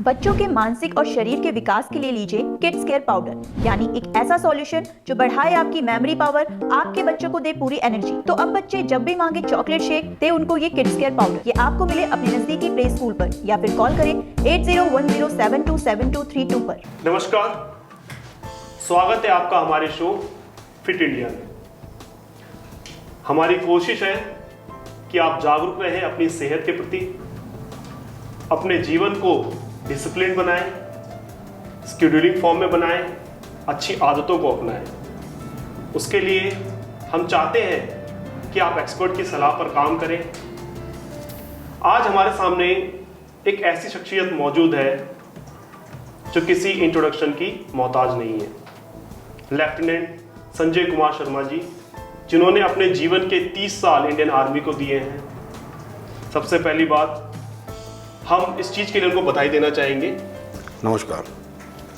बच्चों के मानसिक और शरीर के विकास के लिए लीजिए किड्स केयर पाउडर, यानी एक ऐसा सॉल्यूशन जो बढ़ाए आपकी मेमोरी पावर, आपके बच्चों को दे पूरी एनर्जी। तो अब बच्चे जब भी मांगे चॉकलेट शेक, दे उनको ये किड्स केयर पाउडर। ये आपको मिले अपने नजदीकी प्ले स्कूल पर या फिर कॉल करें 8010727232 पर। नमस्कार, स्वागत है आपका हमारे शो फिट इंडिया में। हमारी कोशिश है कि आप जागरूक रहें अपनी सेहत के प्रति, अपने जीवन को डिसिप्लिन बनाएं, शेड्यूलिंग फॉर्म में बनाएं, अच्छी आदतों को अपनाएं। उसके लिए हम चाहते हैं कि आप एक्सपर्ट की सलाह पर काम करें। आज हमारे सामने एक ऐसी शख्सियत मौजूद है जो किसी इंट्रोडक्शन की मोहताज नहीं है। लेफ्टिनेंट संजय कुमार शर्मा जी, जिन्होंने अपने जीवन के 30 साल इंडियन आर्मी को दिए हैं। सबसे पहली बात, हम इस चीज के लिए उनको बधाई देना चाहेंगे। नमस्कार।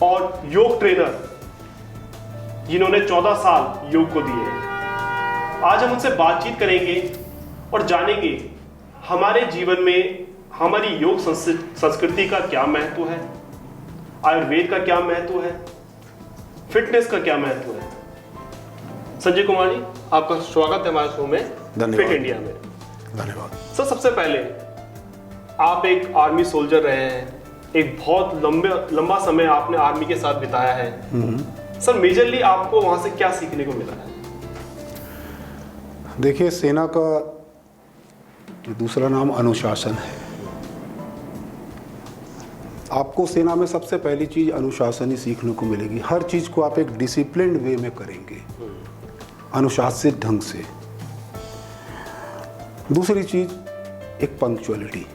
और योग ट्रेनर, जिन्होंने 14 साल योग को दिए हैं। आज हम उनसे बातचीत करेंगे और जानेंगे हमारे जीवन में हमारी योग संस्कृति का क्या महत्व है, आयुर्वेद का क्या महत्व है, फिटनेस का क्या महत्व है। संजय कुमार जी, आपका स्वागत है हमारे शो में फिट इंडिया में। धन्यवाद सर, सबसे पहले आप एक आर्मी सोल्जर रहे हैं, एक बहुत लंबा समय आपने आर्मी के साथ बिताया है। सर, मेजरली आपको वहां से क्या सीखने को मिला है? देखिए, सेना का दूसरा नाम अनुशासन है। आपको सेना में सबसे पहली चीज अनुशासन ही सीखने को मिलेगी। हर चीज को आप एक डिसिप्लिन्ड वे में करेंगे, अनुशासित ढंग से। दूसरी चीज एक पंक्चुअलिटी,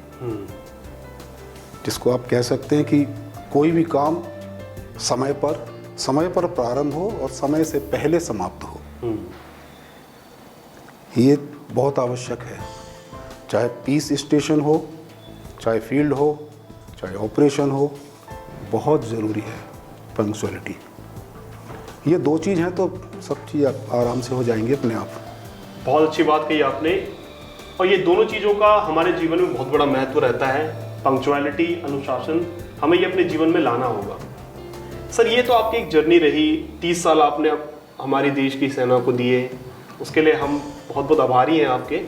जिसको आप कह सकते हैं कि कोई भी काम समय पर प्रारंभ हो और समय से पहले समाप्त हो। ये बहुत आवश्यक है, चाहे पीस स्टेशन हो, चाहे फील्ड हो, चाहे ऑपरेशन हो, बहुत ज़रूरी है पंक्चुअलिटी। ये दो चीज़ हैं तो सब चीज़ आराम से हो जाएंगे अपने आप। बहुत अच्छी बात कही आपने। और ये दोनों चीज़ों का हमारे जीवन में बहुत बड़ा महत्व रहता है। पंक्चुअलिटी, अनुशासन, हमें ये अपने जीवन में लाना होगा। सर, ये तो आपकी एक जर्नी रही। 30 साल आपने हमारी देश की सेना को दिए, उसके लिए हम बहुत बहुत आभारी हैं आपके।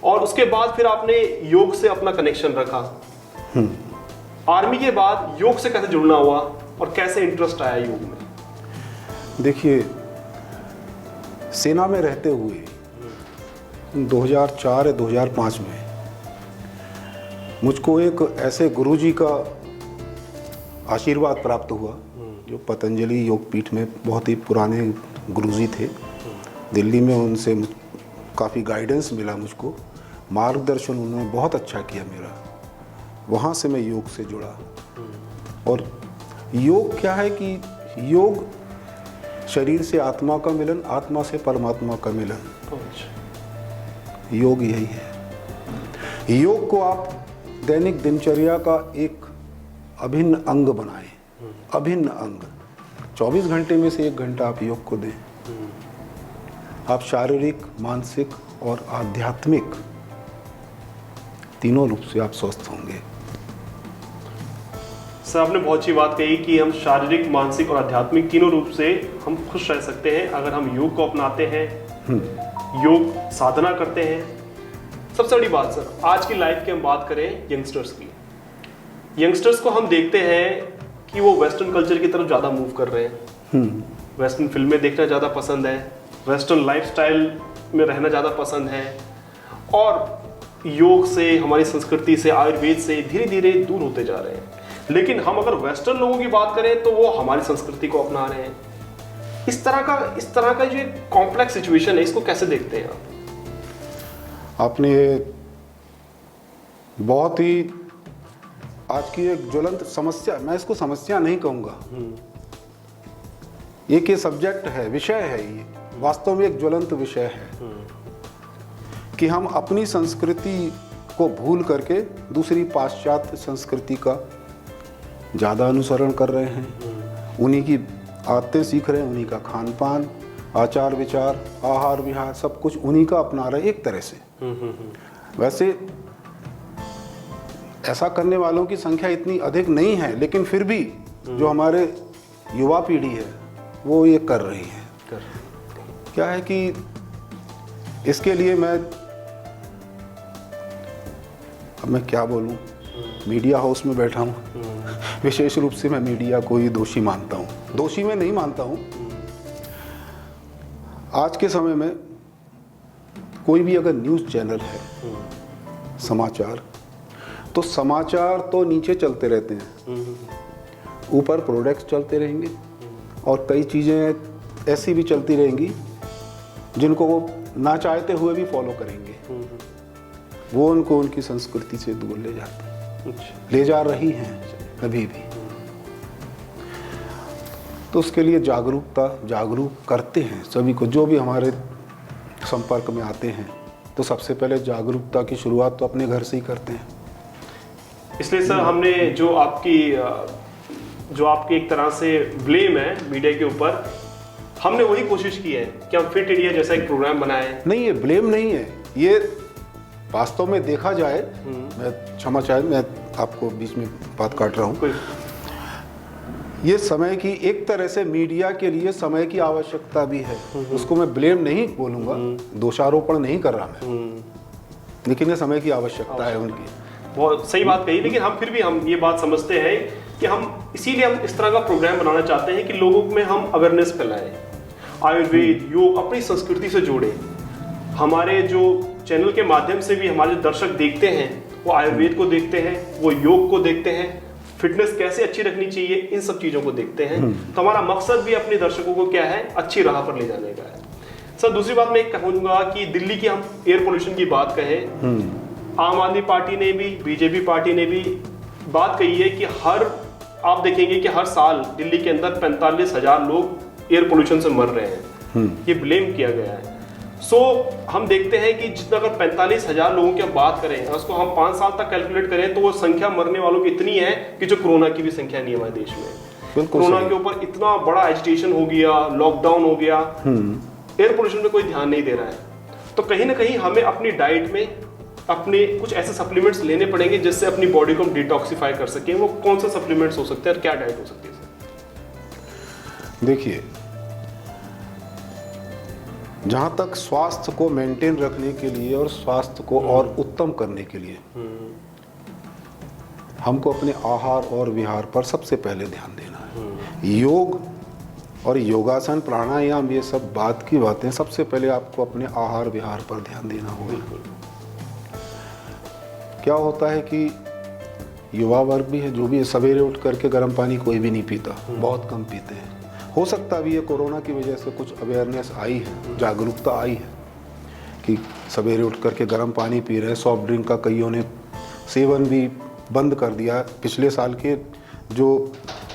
और उसके बाद फिर आपने योग से अपना कनेक्शन रखा। आर्मी के बाद योग से कैसे जुड़ना हुआ और कैसे इंटरेस्ट आया योग में? देखिए, सेना में रहते हुए 2004 या 2005 में मुझको एक ऐसे गुरुजी का आशीर्वाद प्राप्त हुआ, जो पतंजलि योग पीठ में बहुत ही पुराने गुरुजी थे। दिल्ली में उनसे काफ़ी गाइडेंस मिला, मुझको मार्गदर्शन उन्होंने बहुत अच्छा किया मेरा। वहाँ से मैं योग से जुड़ा। और योग क्या है कि योग शरीर से आत्मा का मिलन, आत्मा से परमात्मा का मिलन। योग यही है। योग को आप दैनिक दिनचर्या का एक अभिन्न अंग बनाएं, अभिन्न अंग। 24 घंटे में से 1 घंटा आप योग को दें। आप शारीरिक, मानसिक और आध्यात्मिक तीनों रूप से आप स्वस्थ होंगे। सर, आपने बहुत अच्छी बात कही कि हम शारीरिक, मानसिक और आध्यात्मिक तीनों रूप से हम खुश रह सकते हैं अगर हम योग को अपनाते हैं, योग साधना करते हैं। सबसे बड़ी बात सर, आज की लाइफ की हम बात करें यंगस्टर्स की। यंगस्टर्स को हम देखते हैं कि वो वेस्टर्न कल्चर की तरफ ज़्यादा मूव कर रहे हैं। वेस्टर्न फिल्में देखना ज़्यादा पसंद है, वेस्टर्न लाइफस्टाइल में रहना ज़्यादा पसंद है, और योग से, हमारी संस्कृति से, आयुर्वेद से धीरे धीरे दूर होते जा रहे हैं। लेकिन हम अगर वेस्टर्न लोगों की बात करें तो वो हमारी संस्कृति को अपना रहे हैं। इस तरह का जो कॉम्प्लेक्स सिचुएशन है, इसको कैसे देखते हैं आप? आपने बहुत ही आज की एक ज्वलंत समस्या, मैं इसको समस्या नहीं कहूँगा, एक ये सब्जेक्ट है, विषय है। ये वास्तव में एक ज्वलंत विषय है कि हम अपनी संस्कृति को भूल करके दूसरी पाश्चात्य संस्कृति का ज़्यादा अनुसरण कर रहे हैं। उन्हीं की आदतें सीख रहे हैं, उन्हीं का खान पान, आचार विचार, आहार विहार, सब कुछ उन्हीं का अपना रहे एक तरह से। वैसे ऐसा करने वालों की संख्या इतनी अधिक नहीं है, लेकिन फिर भी जो हमारे युवा पीढ़ी है वो ये कर रही है। क्या है कि इसके लिए अब मैं क्या बोलूं, मीडिया हाउस में बैठा हूं, विशेष रूप से मैं मीडिया को ही दोषी मानता हूं। दोषी मैं नहीं मानता हूं। आज के समय में कोई भी अगर न्यूज़ चैनल है, समाचार, तो समाचार तो नीचे चलते रहते हैं, ऊपर प्रोडक्ट्स चलते रहेंगे और कई चीज़ें ऐसी भी चलती रहेंगी जिनको वो ना चाहते हुए भी फॉलो करेंगे। वो उनको उनकी संस्कृति से दूर ले जाते, ले जा रही हैं अभी भी। तो उसके लिए जागरूक करते हैं सभी को, जो भी हमारे संपर्क में आते हैं। तो सबसे पहले जागरूकता की शुरुआत तो अपने घर से ही करते हैं। इसलिए सर हमने जो आपकी एक तरह से ब्लेम है मीडिया के ऊपर, हमने वही कोशिश की है कि हम फिट इंडिया जैसा एक प्रोग्राम बनाएं। नहीं, ये ब्लेम नहीं है, ये वास्तव में देखा जाए, मैं क्षमा चाहे मैं आपको बीच में बात काट रहा हूँ। ये समय की एक तरह से मीडिया के लिए समय की आवश्यकता भी है, उसको मैं ब्लेम नहीं बोलूँगा, दोषारोपण नहीं कर रहा मैं, लेकिन ये समय की आवश्यकता है उनकी। बहुत सही बात कही, लेकिन हम फिर भी हम ये बात समझते हैं कि हम इसीलिए हम इस तरह का प्रोग्राम बनाना चाहते हैं कि लोगों में हम अवेयरनेस फैलाएं, आयुर्वेद, योग, अपनी संस्कृति से जोड़ें। हमारे जो चैनल के माध्यम से भी हमारे दर्शक देखते हैं, वो आयुर्वेद को देखते हैं, वो योग को देखते हैं, फिटनेस कैसे अच्छी रखनी चाहिए, इन सब चीज़ों को देखते हैं। तो हमारा मकसद भी अपने दर्शकों को क्या है, अच्छी राह पर ले जाने का है। सर दूसरी बात मैं कहूँगा कि दिल्ली की हम एयर पोल्यूशन की बात कहें, आम आदमी पार्टी ने भी, बीजेपी पार्टी ने भी बात कही है कि आप देखेंगे कि हर साल दिल्ली के अंदर 45,000 लोग एयर पोल्यूशन से मर रहे हैं। ये ब्लेम किया गया है। हम देखते हैं कि जितना अगर 45,000 लोगों की बात करें, उसको हम 5 साल तक कैलकुलेट करें तो वो संख्या मरने वालों की इतनी है कि जो कोरोना की भी संख्या नहीं है हमारे देश में। कोरोना के ऊपर इतना बड़ा एजिटेशन हो गया, लॉकडाउन हो गया, एयर पोल्यूशन पे कोई ध्यान नहीं दे रहा है। तो कहीं ना कहीं हमें अपनी डाइट में अपने कुछ ऐसे सप्लीमेंट्स लेने पड़ेंगे जिससे अपनी बॉडी को हम डिटॉक्सिफाई कर सकें। वो कौन से सप्लीमेंट्स हो सकते हैं और क्या डाइट हो सकती है सर? देखिए, जहाँ तक स्वास्थ्य को मेंटेन रखने के लिए और स्वास्थ्य को और उत्तम करने के लिए हमको अपने आहार और विहार पर सबसे पहले ध्यान देना है। योग और योगासन, प्राणायाम, ये सब बात की बातें, सबसे पहले आपको अपने आहार विहार पर ध्यान देना होगा। क्या होता है कि युवा वर्ग भी है, जो भी है, सवेरे उठ करके गर्म पानी कोई भी नहीं पीता, बहुत कम पीते हैं। हो सकता भी है कोरोना की वजह से कुछ अवेयरनेस आई है, जागरूकता आई है कि सवेरे उठ करके गर्म पानी पी रहे हैं। सॉफ्ट ड्रिंक का कईयों ने सेवन भी बंद कर दिया। पिछले साल के जो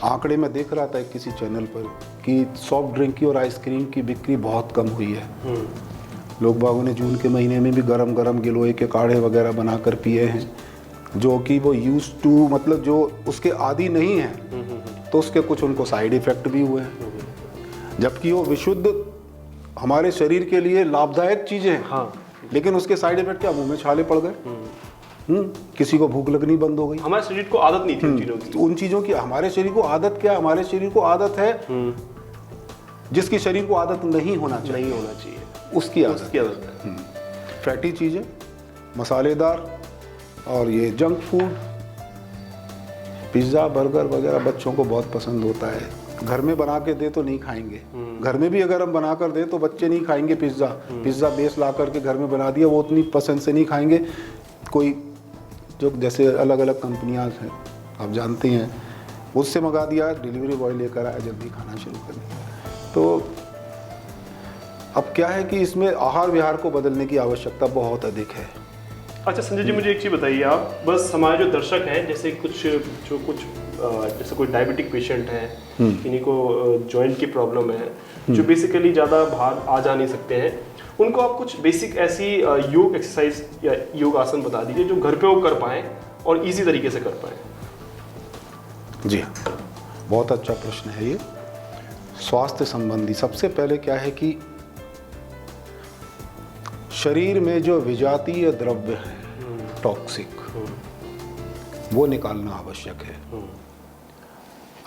आंकड़े में देख रहा था किसी चैनल पर कि सॉफ्ट ड्रिंक की और आइसक्रीम की बिक्री बहुत कम हुई है। लोग बागों ने जून के महीने में भी गरम गरम गिलोय के काढ़े वगैरह बनाकर पिए हैं, जो कि वो यूज टू, मतलब जो उसके आदी नहीं है, तो उसके कुछ उनको साइड इफेक्ट भी हुए हैं। जबकि वो विशुद्ध हमारे शरीर के लिए लाभदायक चीजें हैं। हाँ। लेकिन उसके साइड इफेक्ट क्या, मुंह में छाले पड़ गए, किसी को भूख लगनी बंद हो गई। हमारे शरीर को आदत नहीं थी उन चीजों की। उन चीजों की हमारे शरीर को आदत क्या, हमारे शरीर को आदत है जिसकी शरीर को आदत नहीं होना चाहिए, उसकी आदत है। फैटी चीजें, मसालेदार और ये जंक फूड, पिज्ज़ा, बर्गर वगैरह बच्चों को बहुत पसंद होता है। घर में बना के दे तो नहीं खाएंगे, घर में भी अगर हम बना कर दे तो बच्चे नहीं खाएंगे। पिज्ज़ा बेस ला करके घर में बना दिया, वो उतनी पसंद से नहीं खाएंगे। कोई जो जैसे अलग अलग कंपनियां हैं, आप जानते हैं, उससे मंगा दिया, डिलीवरी बॉय लेकर आया, जल्दी खाना शुरू कर दिया। तो अब क्या है कि इसमें आहार विहार को बदलने की आवश्यकता बहुत अधिक है। अच्छा संजय जी, मुझे एक चीज़ बताइए आप, बस हमारे जो दर्शक हैं, जैसे जैसे कोई डायबिटिक पेशेंट है, किन्हीं को जॉइंट की प्रॉब्लम है, जो बेसिकली ज़्यादा बाहर आ जा नहीं सकते हैं, उनको आप कुछ बेसिक ऐसी योग एक्सरसाइज या योग आसन बता दीजिए जो घर पे वो कर पाएँ और इजी तरीके से कर पाएँ। जी हाँ, बहुत अच्छा प्रश्न है ये। स्वास्थ्य संबंधी सबसे पहले क्या है कि शरीर में जो विजातीय द्रव्य है, टॉक्सिक, वो निकालना आवश्यक है।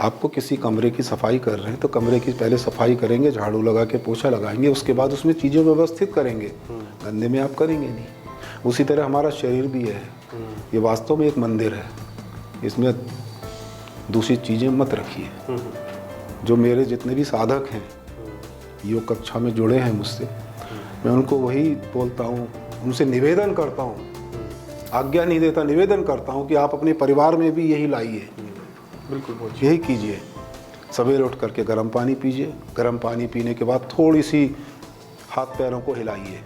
आपको किसी कमरे की सफाई कर रहे हैं तो कमरे की पहले सफाई करेंगे, झाड़ू लगा के पोछा लगाएंगे, उसके बाद उसमें चीज़ें व्यवस्थित करेंगे। गंदे में आप करेंगे नहीं। उसी तरह हमारा शरीर भी है, ये वास्तव में एक मंदिर है, इसमें दूसरी चीज़ें मत रखिए। जो मेरे जितने भी साधक हैं, योग कक्षा में जुड़े हैं मुझसे, मैं उनको वही बोलता हूँ, उनसे निवेदन करता हूँ, आज्ञा नहीं देता, निवेदन करता हूँ कि आप अपने परिवार में भी यही लाइए। बिल्कुल यही कीजिए। सवेरे उठ करके गर्म पानी पीजिए, गर्म पानी पीने के बाद थोड़ी सी हाथ पैरों को हिलाइए,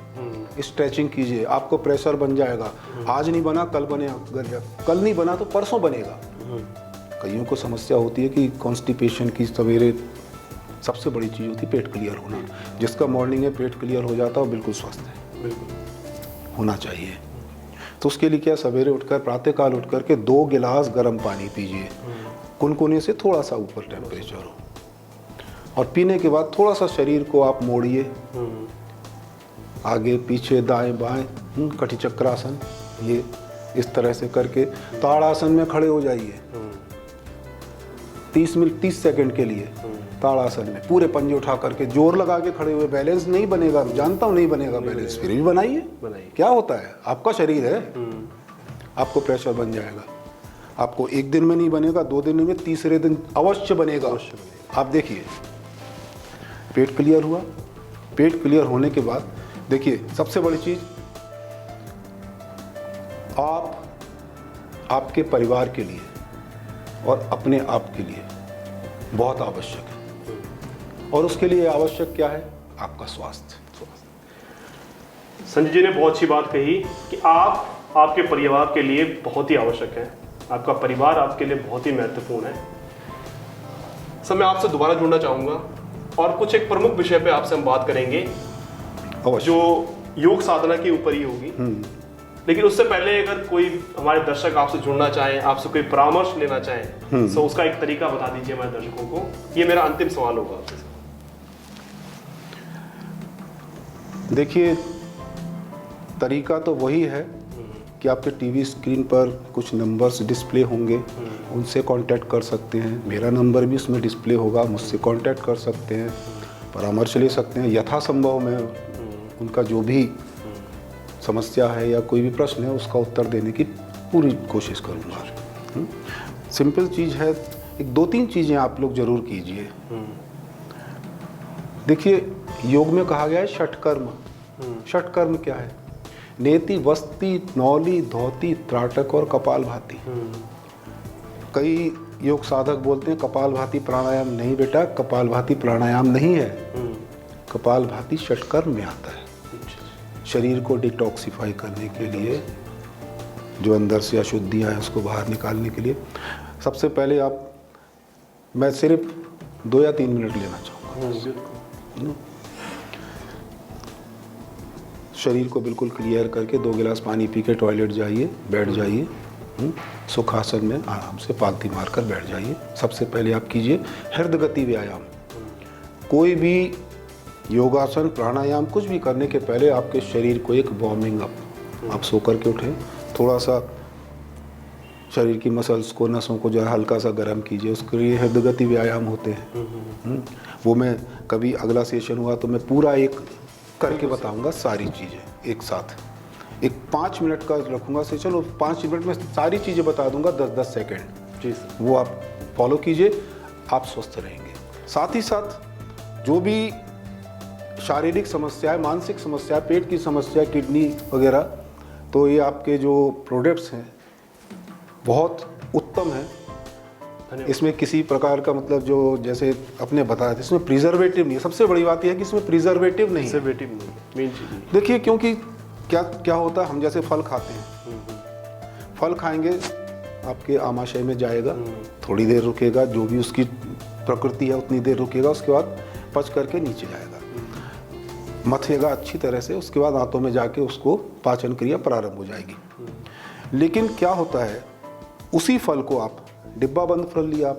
स्ट्रेचिंग कीजिए, आपको प्रेशर बन जाएगा। आज नहीं बना कल बनेगा, कल नहीं बना तो परसों बनेगा। कईयों को समस्या होती है कि कॉन्स्टिपेशन की, सवेरे सबसे बड़ी चीज़ होती है पेट क्लियर होना। जिसका मॉर्निंग में पेट क्लियर हो जाता है वो बिल्कुल स्वस्थ है, बिल्कुल होना चाहिए। तो उसके लिए क्या, सवेरे उठकर प्रातःकाल उठ करके 2 गिलास गर्म पानी पीजिए, कुनकुने से थोड़ा सा ऊपर टेम्परेचर हो, और पीने के बाद थोड़ा सा शरीर को आप मोड़िए, आगे पीछे दाएं बाएं, कटी चक्रासन, ये इस तरह से करके ताड़ासन में खड़े हो जाइए 30 सेकंड के लिए। ताड़ासन में पूरे पंजे उठा करके जोर लगा के खड़े हुए, बैलेंस नहीं बनेगा, जानता हूँ नहीं बनेगा बैलेंस, फिर भी बनाइए। क्या होता है, आपका शरीर है, आपको प्रेशर बन जाएगा। आपको एक दिन में नहीं बनेगा, 2 दिन में, तीसरे दिन अवश्य बनेगा। आप देखिए, पेट क्लियर हुआ। पेट क्लियर होने के बाद देखिए, सबसे बड़ी चीज, आप आपके परिवार के लिए और अपने आप के लिए बहुत आवश्यक है। और उसके लिए आवश्यक क्या है, आपका स्वास्थ्य। संजय जी ने बहुत अच्छी बात कही कि आप आपके परिवार के लिए बहुत ही आवश्यक है, आपका परिवार आपके लिए बहुत ही महत्वपूर्ण है। सर, मैं आपसे दोबारा जुड़ना चाहूँगा और कुछ एक प्रमुख विषय पे आपसे हम बात करेंगे जो योग साधना के ऊपर ही होगी। लेकिन उससे पहले अगर कोई हमारे दर्शक आपसे जुड़ना चाहें, आपसे कोई परामर्श लेना चाहें, तो उसका एक तरीका बता दीजिए हमारे दर्शकों को। ये मेरा अंतिम सवाल होगा आपसे। देखिए, तरीका तो वही है कि आपके टीवी स्क्रीन पर कुछ नंबर्स डिस्प्ले होंगे, उनसे कांटेक्ट कर सकते हैं। मेरा नंबर भी उसमें डिस्प्ले होगा, मुझसे कांटेक्ट कर सकते हैं, परामर्श ले सकते हैं। यथासंभव मैं उनका जो भी समस्या है या कोई भी प्रश्न है उसका उत्तर देने की पूरी कोशिश करूँगा। सिंपल चीज़ है, एक 2-3 चीज़ें आप लोग जरूर कीजिए। देखिए, योग में कहा गया है षटकर्म। षटकर्म क्या है? नेति, वस्ति, नौली, धोती, त्राटक और कपालभाति। कई योग साधक बोलते हैं कपालभाति प्राणायाम नहीं बेटा, कपालभाति प्राणायाम नहीं है। कपालभाति षटकर्म में आता है। शरीर को डिटॉक्सिफाई करने के लिए, जो अंदर से अशुद्धियाँ हैं उसको बाहर निकालने के लिए। सबसे पहले मैं सिर्फ 2 या 3 मिनट लेना चाहूँगा। शरीर को बिल्कुल क्लियर करके 2 गिलास पानी पी के टॉयलेट जाइए, बैठ जाइए, सुखासन में आराम से पालथी मारकर बैठ जाइए। सबसे पहले आप कीजिए हृदय गति व्यायाम। कोई भी योगासन, प्राणायाम कुछ भी करने के पहले आपके शरीर को एक वार्मिंग अप, आप सो करके उठें, थोड़ा सा शरीर की मसल्स को, नसों को जो है हल्का सा गर्म कीजिए। उसके लिए हृदय गति व्यायाम होते हैं। वो मैं कभी अगला सेशन हुआ तो मैं पूरा एक करके बताऊंगा, सारी चीज़ें एक साथ। एक 5 मिनट का रखूंगा सेशन और 5 मिनट में सारी चीज़ें बता दूंगा, 10-10 सेकेंड। जी, वो आप फॉलो कीजिए, आप स्वस्थ रहेंगे। साथ ही साथ जो भी शारीरिक समस्या है, मानसिक समस्या है, पेट की समस्या, किडनी वगैरह, तो ये आपके जो प्रोडक्ट्स हैं बहुत उत्तम हैं। इसमें किसी प्रकार का मतलब जो जैसे अपने बताया था, इसमें प्रिजर्वेटिव नहीं है। सबसे बड़ी बात यह है कि इसमें प्रिजर्वेटिव नहीं है। मेन चीज़ देखिए, क्योंकि क्या होता है, हम जैसे फल खाते हैं, फल खाएंगे आपके आमाशय में जाएगा, थोड़ी देर रुकेगा, जो भी उसकी प्रकृति है उतनी देर रुकेगा, उसके बाद पच करके नीचे जाएगा, मथेगा अच्छी तरह से, उसके बाद आंतों में जाके उसको पाचन क्रिया प्रारंभ हो जाएगी। लेकिन क्या होता है, उसी फल को आप डिब्बा बंद फल लिया,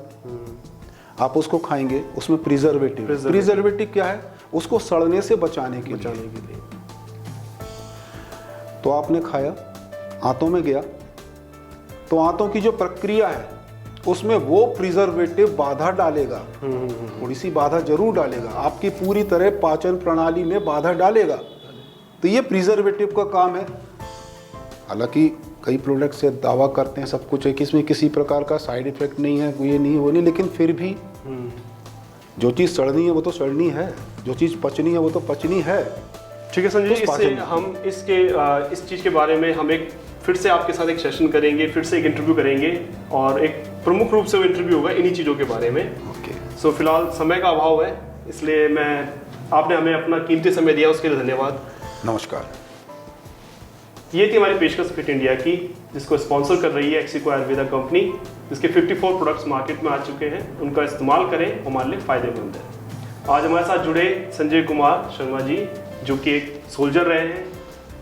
आप उसको खाएंगे, उसमें प्रिजर्वेटिव क्या है, उसको सड़ने से बचाने के लिए। तो आपने खाया, आंतों में गया, तो आंतों की जो प्रक्रिया है उसमें वो प्रिजर्वेटिव बाधा डालेगा, थोड़ी सी बाधा जरूर डालेगा, आपकी पूरी तरह पाचन प्रणाली में बाधा डालेगा। तो ये प्रिजर्वेटिव का काम है। हालांकि कई प्रोडक्ट से दावा करते हैं सब कुछ है कि इसमें किसी प्रकार का साइड इफेक्ट नहीं है, ये नहीं वो नहीं, लेकिन फिर भी जो चीज़ सड़नी है वो तो सड़नी है, जो चीज़ पचनी है वो तो पचनी है। ठीक है संजय, तो इससे पाचन- हम इस चीज़ के बारे में हम एक फिर से आपके साथ एक सेशन करेंगे, फिर से एक इंटरव्यू करेंगे और एक प्रमुख रूप से वो इंटरव्यू होगा इन्हीं चीज़ों के बारे में। ओके, सो फिलहाल समय का अभाव है, इसलिए आपने हमें अपना कीमती समय दिया, उसके लिए धन्यवाद। नमस्कार। ये थी हमारी पेशकश फिट इंडिया की, जिसको स्पॉन्सर कर रही है एक्सिको आयुर्वेदा कंपनी, जिसके 54 प्रोडक्ट्स मार्केट में आ चुके हैं। उनका इस्तेमाल करें, हमारे लिए फ़ायदेमंद है। आज हमारे साथ जुड़े संजय कुमार शर्मा जी, जो कि एक सोल्जर रहे हैं,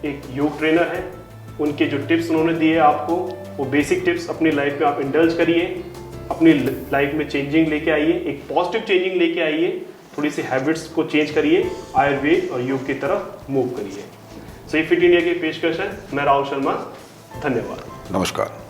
एक योग ट्रेनर हैं। उनके जो टिप्स उन्होंने दिए आपको, वो बेसिक टिप्स अपनी लाइफ में आप इंडल्ज करिए, अपनी लाइफ में चेंजिंग लेके आइए, एक पॉजिटिव चेंजिंग लेके आइए, थोड़ी सी हैबिट्स को चेंज करिए, आयुर्वेद और योग की तरफ मूव करिए। सो ये फिट इंडिया की पेशकश है। मैं राहुल शर्मा, धन्यवाद। नमस्कार।